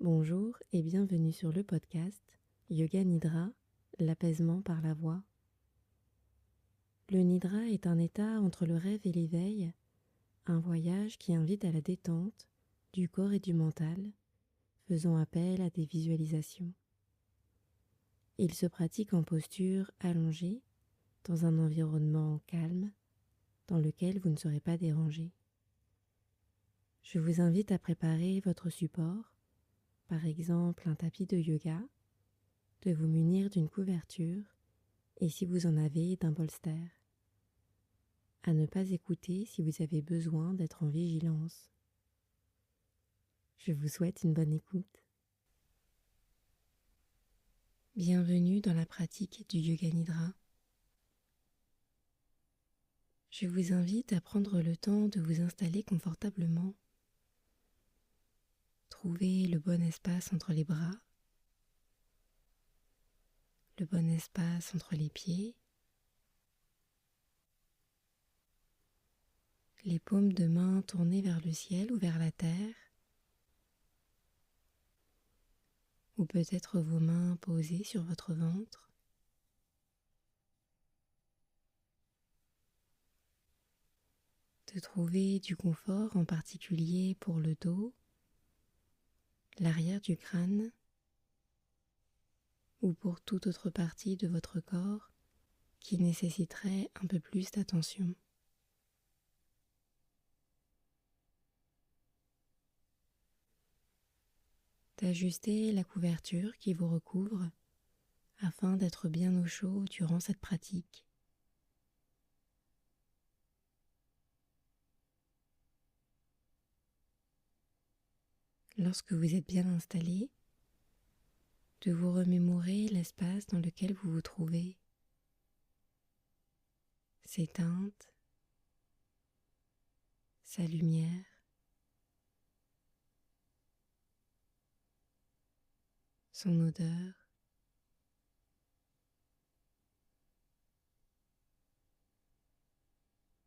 Bonjour et bienvenue sur le podcast Yoga Nidra, l'apaisement par la voix. Le Nidra est un état entre le rêve et l'éveil, un voyage qui invite à la détente du corps et du mental, faisant appel à des visualisations. Il se pratique en posture allongée, dans un environnement calme, dans lequel vous ne serez pas dérangé. Je vous invite à préparer votre support, par exemple un tapis de yoga, de vous munir d'une couverture et si vous en avez d'un bolster. À ne pas écouter si vous avez besoin d'être en vigilance. Je vous souhaite une bonne écoute. Bienvenue dans la pratique du Yoga Nidra. Je vous invite à prendre le temps de vous installer confortablement. Trouvez le bon espace entre les bras, le bon espace entre les pieds, les paumes de main tournées vers le ciel ou vers la terre, ou peut-être vos mains posées sur votre ventre. De trouver du confort en particulier pour le dos, l'arrière du crâne ou pour toute autre partie de votre corps qui nécessiterait un peu plus d'attention. D'ajuster la couverture qui vous recouvre afin d'être bien au chaud durant cette pratique. Lorsque vous êtes bien installé, de vous remémorer l'espace dans lequel vous vous trouvez, ses teintes, sa lumière, son odeur,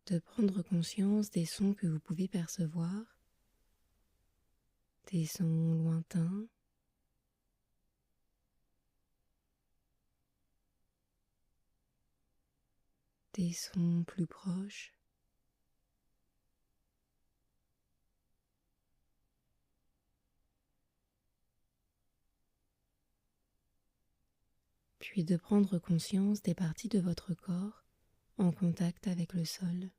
de prendre conscience des sons que vous pouvez percevoir, des sons lointains, des sons plus proches. Puis de prendre conscience des parties de votre corps en contact avec le sol.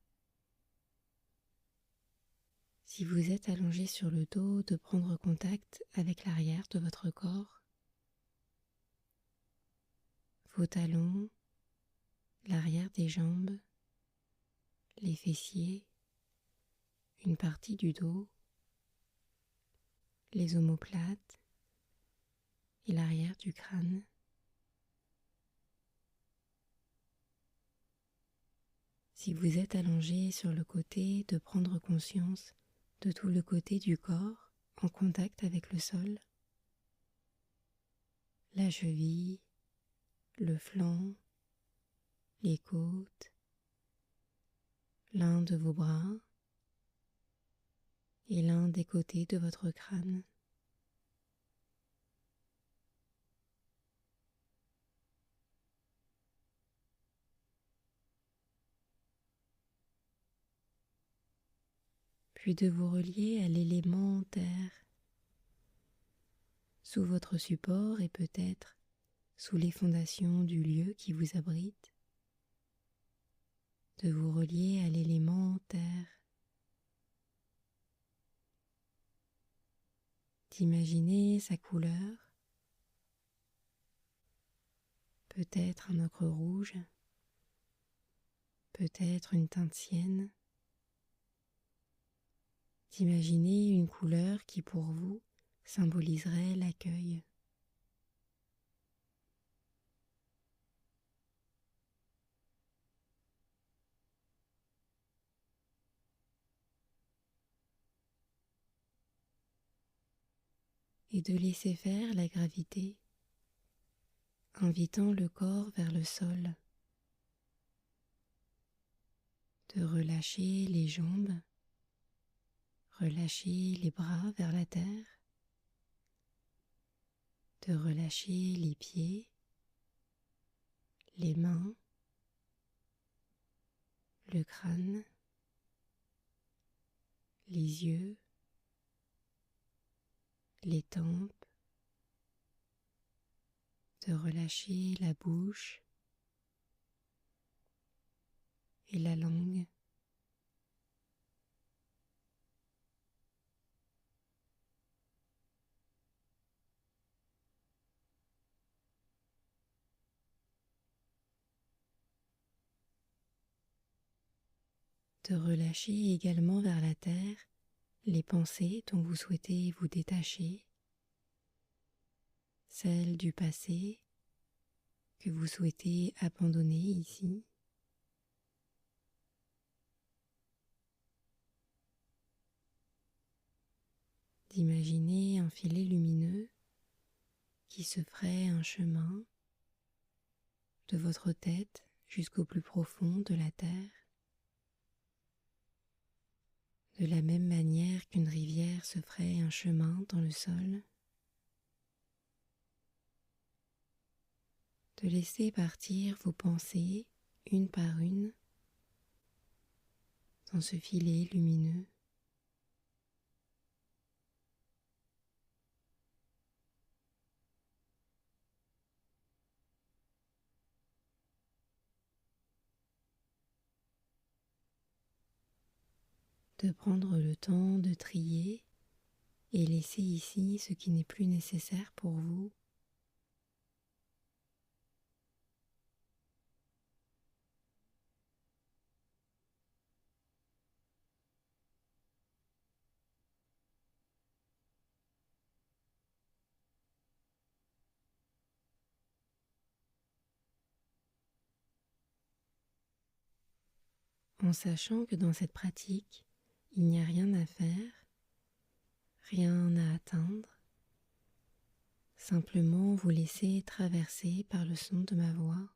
Si vous êtes allongé sur le dos, de prendre contact avec l'arrière de votre corps, vos talons, l'arrière des jambes, les fessiers, une partie du dos, les omoplates et l'arrière du crâne. Si vous êtes allongé sur le côté, de prendre conscience de tout le côté du corps en contact avec le sol, la cheville, le flanc, les côtes, l'un de vos bras et l'un des côtés de votre crâne. Puis de vous relier à l'élément terre, sous votre support et peut-être sous les fondations du lieu qui vous abrite, de vous relier à l'élément terre, d'imaginer sa couleur, peut-être un ocre rouge, peut-être une teinte sienne, d'imaginer une couleur qui pour vous symboliserait l'accueil. Et de laisser faire la gravité, invitant le corps vers le sol, de relâcher les jambes, relâcher les bras vers la terre, de relâcher les pieds, les mains, le crâne, les yeux, les tempes, de relâcher la bouche et la langue. De relâcher également vers la terre les pensées dont vous souhaitez vous détacher, celles du passé que vous souhaitez abandonner ici. D'imaginer un filet lumineux qui se ferait un chemin de votre tête jusqu'au plus profond de la terre, de la même manière qu'une rivière se ferait un chemin dans le sol. De laisser partir vos pensées une par une dans ce filet lumineux. De prendre le temps de trier et laisser ici ce qui n'est plus nécessaire pour vous. En sachant que dans cette pratique, il n'y a rien à faire, rien à atteindre, simplement vous laisser traverser par le son de ma voix.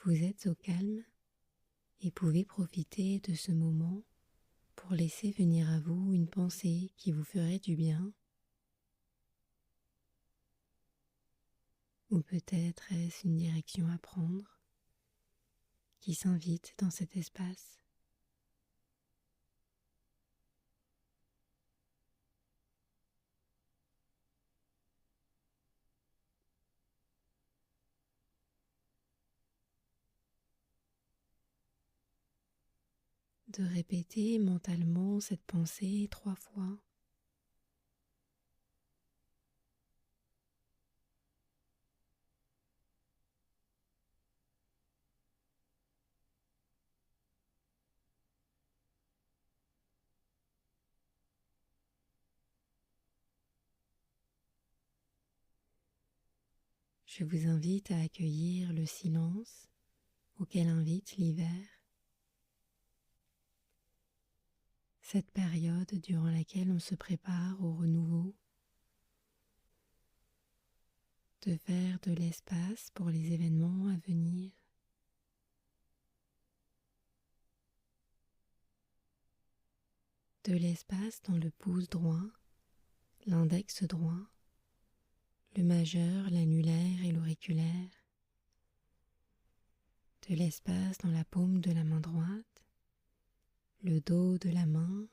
Vous êtes au calme et pouvez profiter de ce moment pour laisser venir à vous une pensée qui vous ferait du bien. Ou peut-être est-ce une direction à prendre qui s'invite dans cet espace. De répéter mentalement cette pensée 3 fois. Je vous invite à accueillir le silence auquel invite l'hiver, cette période durant laquelle on se prépare au renouveau, de faire de l'espace pour les événements à venir. De l'espace dans le pouce droit, l'index droit, le majeur, l'annulaire et l'auriculaire. De l'espace dans la paume de la main droite, le dos de la main,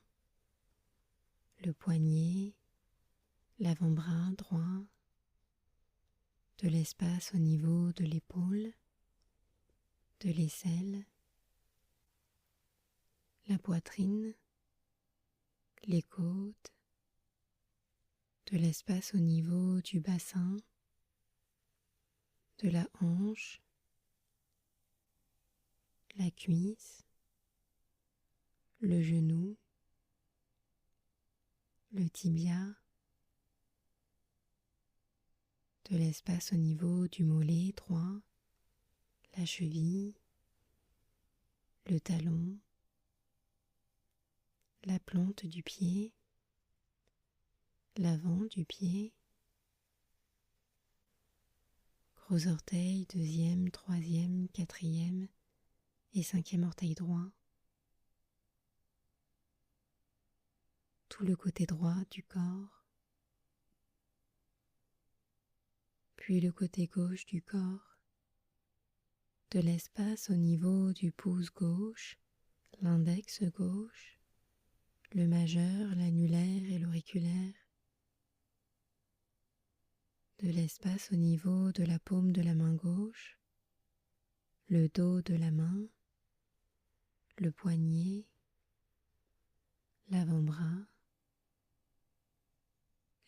le poignet, l'avant-bras droit. De l'espace au niveau de l'épaule, de l'aisselle, la poitrine, les côtes, de l'espace au niveau du bassin, de la hanche, la cuisse, le genou, le tibia, de l'espace au niveau du mollet droit, la cheville, le talon, la plante du pied, l'avant du pied, gros orteil, deuxième, troisième, quatrième et cinquième orteil droit, tout le côté droit du corps, puis le côté gauche du corps, de l'espace au niveau du pouce gauche, l'index gauche, le majeur, l'annulaire et l'auriculaire, de l'espace au niveau de la paume de la main gauche, le dos de la main, le poignet, l'avant-bras,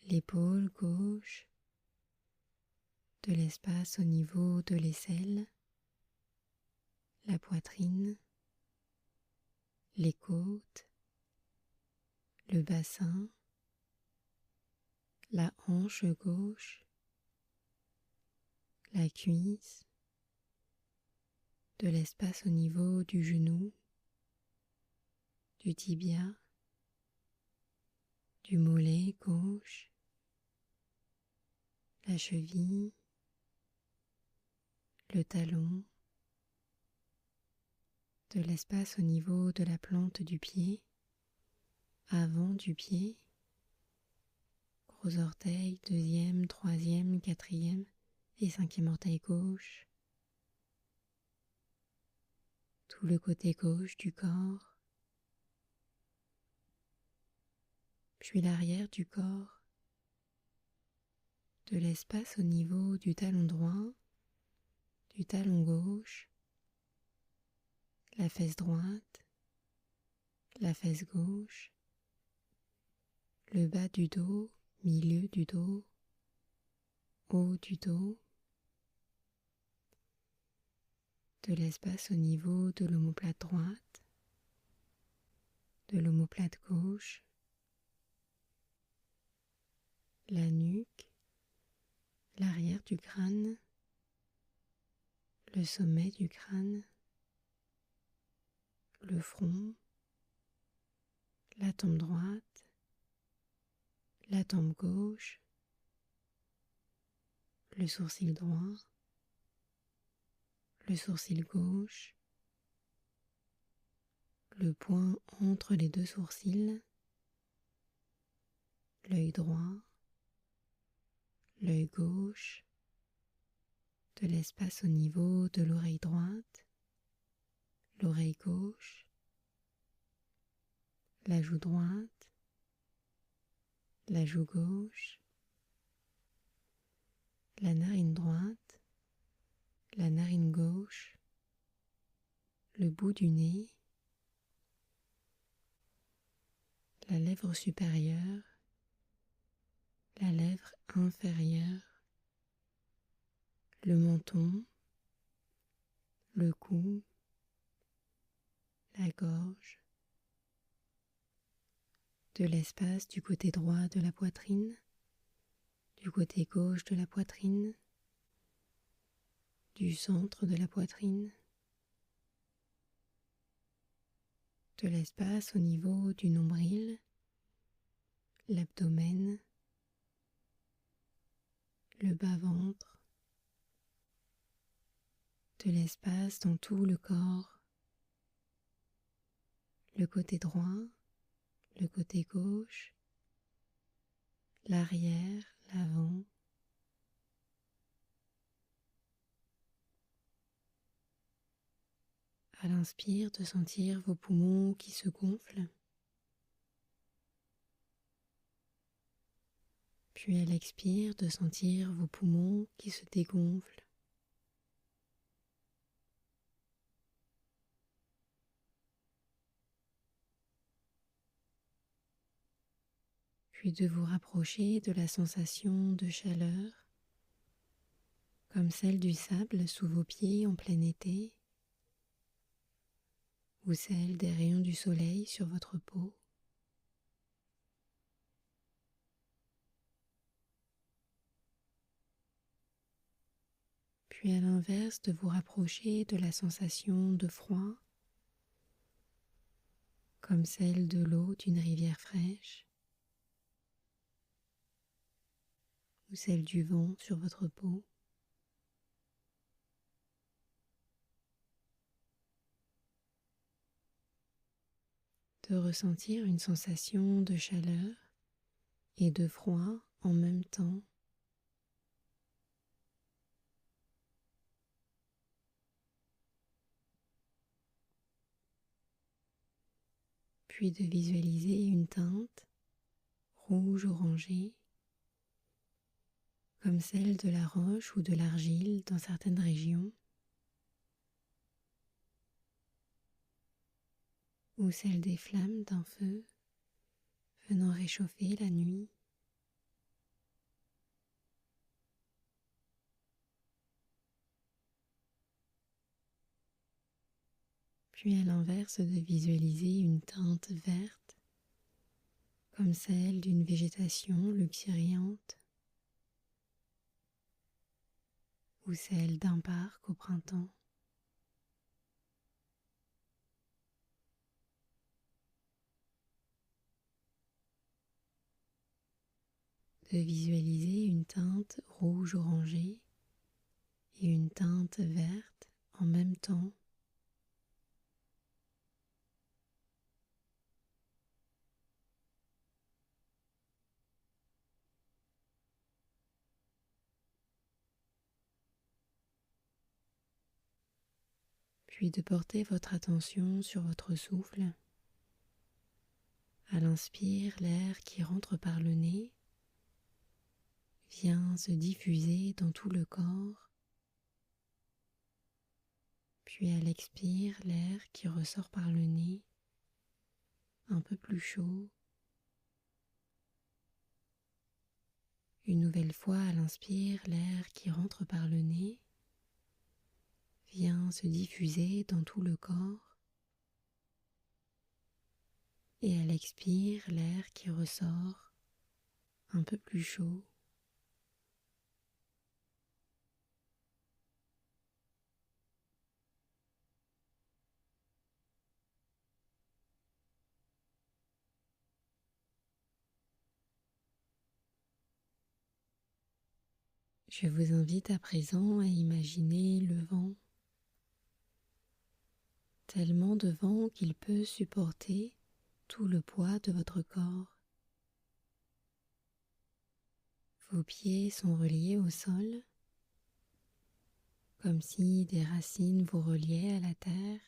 l'épaule gauche, de l'espace au niveau de l'aisselle, la poitrine, les côtes, le bassin, la hanche gauche, la cuisse, de l'espace au niveau du genou, du tibia, du mollet gauche, la cheville, le talon, de l'espace au niveau de la plante du pied, avant du pied, gros orteil, deuxième, troisième, quatrième et cinquième orteil gauche, tout le côté gauche du corps, puis l'arrière du corps, de l'espace au niveau du talon droit, du talon gauche, la fesse droite, la fesse gauche, le bas du dos, milieu du dos, haut du dos, de l'espace au niveau de l'omoplate droite, de l'omoplate gauche, la nuque, l'arrière du crâne, le sommet du crâne, le front, la tempe droite, la tempe gauche, le sourcil droit, le sourcil gauche, le point entre les deux sourcils, l'œil droit, l'œil gauche, de l'espace au niveau de l'oreille droite, l'oreille gauche, la joue droite, la joue gauche, la narine droite, la narine gauche, le bout du nez, la lèvre supérieure, la lèvre inférieure, le menton, le cou, la gorge, de l'espace du côté droit de la poitrine, du côté gauche de la poitrine, du centre de la poitrine, de l'espace au niveau du nombril, l'abdomen, le bas-ventre, de l'espace dans tout le corps, le côté droit, le côté gauche, l'arrière, l'avant, à l'inspire de sentir vos poumons qui se gonflent, puis à l'expire de sentir vos poumons qui se dégonflent. Puis de vous rapprocher de la sensation de chaleur, comme celle du sable sous vos pieds en plein été, ou celle des rayons du soleil sur votre peau. Puis à l'inverse de vous rapprocher de la sensation de froid, comme celle de l'eau d'une rivière fraîche, ou celle du vent sur votre peau. De ressentir une sensation de chaleur et de froid en même temps. Puis de visualiser une teinte rouge-orangé, comme celle de la roche ou de l'argile dans certaines régions, ou celle des flammes d'un feu venant réchauffer la nuit. Puis à l'inverse de visualiser une teinte verte, comme celle d'une végétation luxuriante, ou celle d'un parc au printemps. De visualiser une teinte rouge-orangée et une teinte verte en même temps. Puis de porter votre attention sur votre souffle. À l'inspire, l'air qui rentre par le nez vient se diffuser dans tout le corps. Puis à l'expire, l'air qui ressort par le nez, un peu plus chaud. Une nouvelle fois à l'inspire, l'air qui rentre par le nez vient se diffuser dans tout le corps. Et à l'expire, l'air qui ressort, un peu plus chaud. Je vous invite à présent à imaginer le vent, tellement de vent qu'il peut supporter tout le poids de votre corps. Vos pieds sont reliés au sol, comme si des racines vous reliaient à la terre.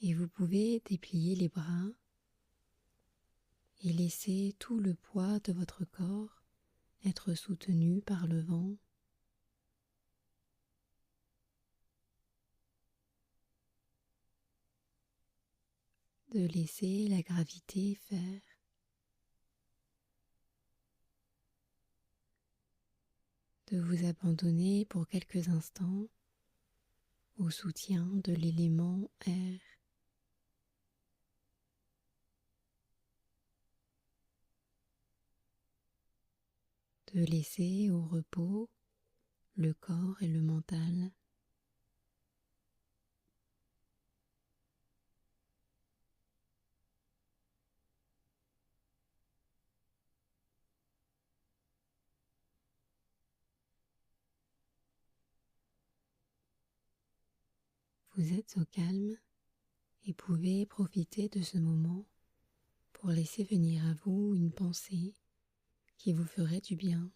Et vous pouvez déplier les bras et laisser tout le poids de votre corps être soutenu par le vent. De laisser la gravité faire. De vous abandonner pour quelques instants au soutien de l'élément air. De laisser au repos le corps et le mental. Vous êtes au calme et pouvez profiter de ce moment pour laisser venir à vous une pensée qui vous ferait du bien.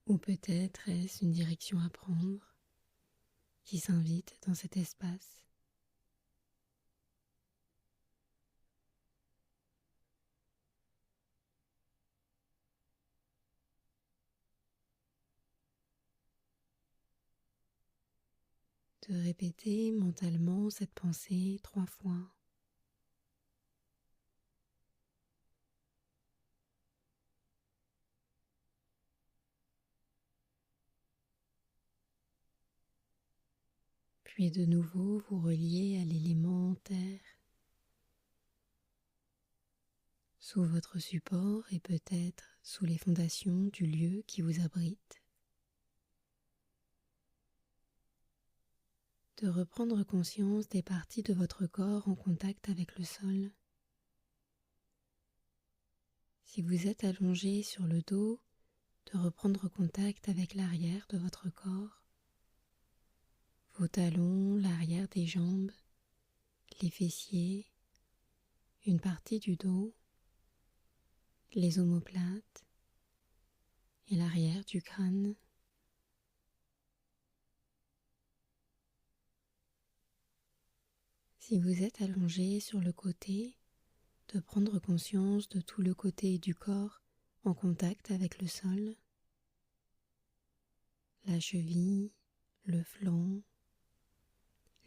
Ou peut-être est-ce une direction à prendre qui s'invite dans cet espace. De répéter mentalement cette pensée 3 fois. Puis de nouveau vous relier à l'élément terre, sous votre support et peut-être sous les fondations du lieu qui vous abrite. De reprendre conscience des parties de votre corps en contact avec le sol. Si vous êtes allongé sur le dos, de reprendre contact avec l'arrière de votre corps, vos talons, l'arrière des jambes, les fessiers, une partie du dos, les omoplates et l'arrière du crâne. Si vous êtes allongé sur le côté, de prendre conscience de tout le côté du corps en contact avec le sol, la cheville, le flanc,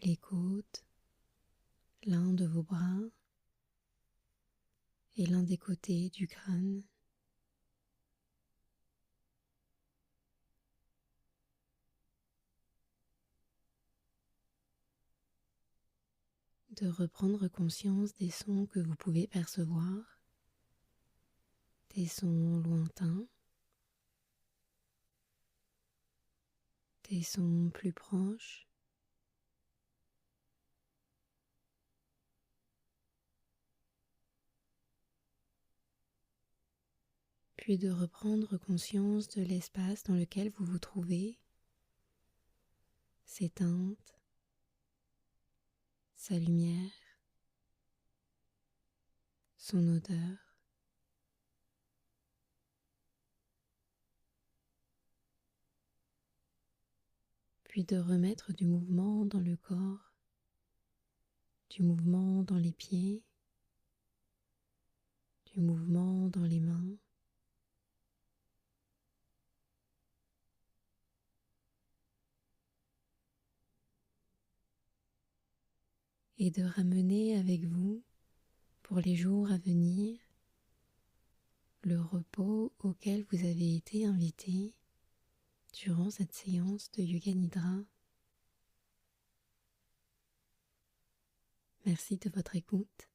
les côtes, l'un de vos bras et l'un des côtés du crâne. De reprendre conscience des sons que vous pouvez percevoir, des sons lointains, des sons plus proches, puis de reprendre conscience de l'espace dans lequel vous vous trouvez, ses teintes, sa lumière, son odeur. Puis de remettre du mouvement dans le corps, du mouvement dans les pieds, du mouvement dans les mains, et de ramener avec vous, pour les jours à venir, le repos auquel vous avez été invité durant cette séance de Yoga Nidra. Merci de votre écoute.